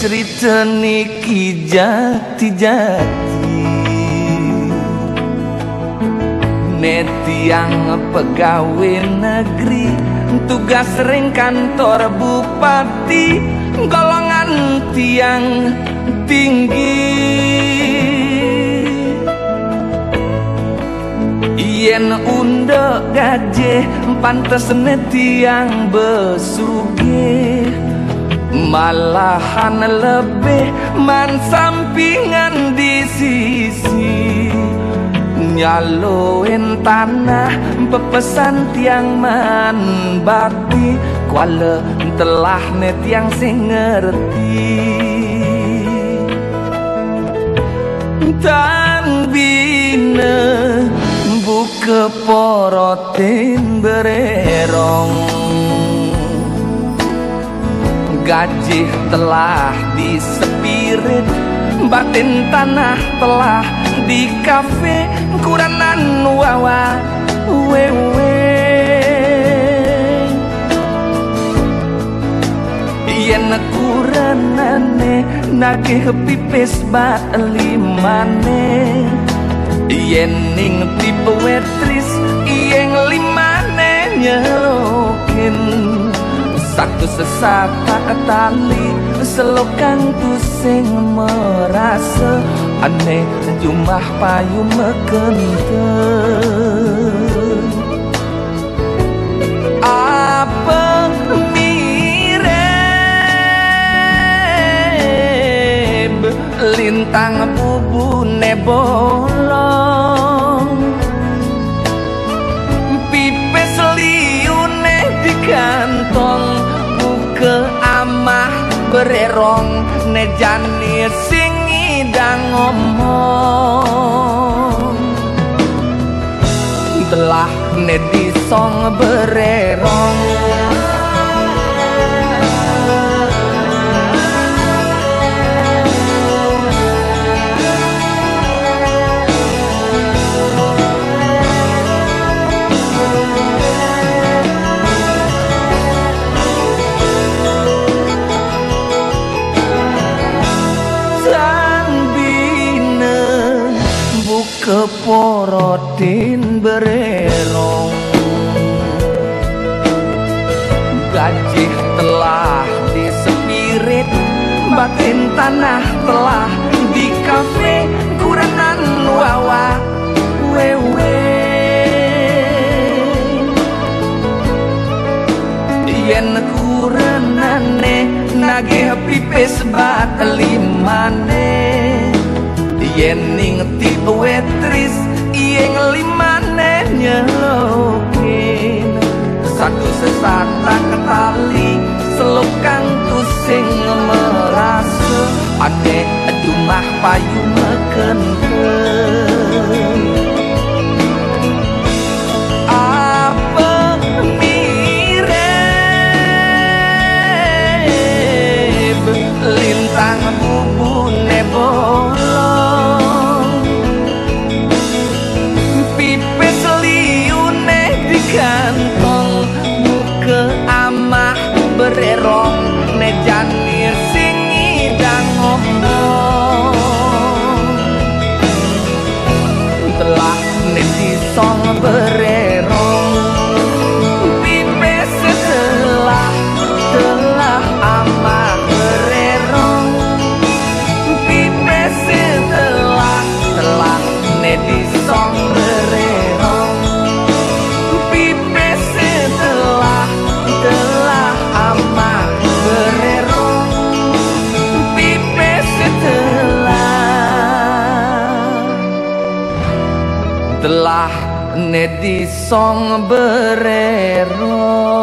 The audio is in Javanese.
cerita niki jati-jati netiang pegawai negeri tugas sering kantor bupati golongan tiang tinggi yen undek gaje pantes netiang besuge malahan lebih man sampingan di sisi nyaloin tanah pepesan tiang man bakti kuala telah net yang sing ngerti tan bina buka porotin bererong gaji telah disepirit batin tanah telah di kafe kuranan wawa wewe yen kuranane nagih pipis bat limane yen ning tipe wetris yen limane nyelokin satu sesata ketali selokan tu sing merasa aneh jumlah payu mekente apa mirip lintang bubune bolong pipes liune di kantong buka amah bererong nejani sing idang ngomong telah nedisong bererong keporotin bererong gaji telah disepirit batin tanah telah di kafe kuranan wawa wewe yen kuranane nagih pipis bat limane yen ning tipe wetris yen limane nyelokin satu sesata ketali selokan tu sing merasa aneh jumlah payu mekente apa mirip lintang bubune bolong kantong muka amah bererong nejani sing idang ngomong telah nedisong bererong pipes telah amah bererong pipes telah nedisong bererong telah nedisong bererong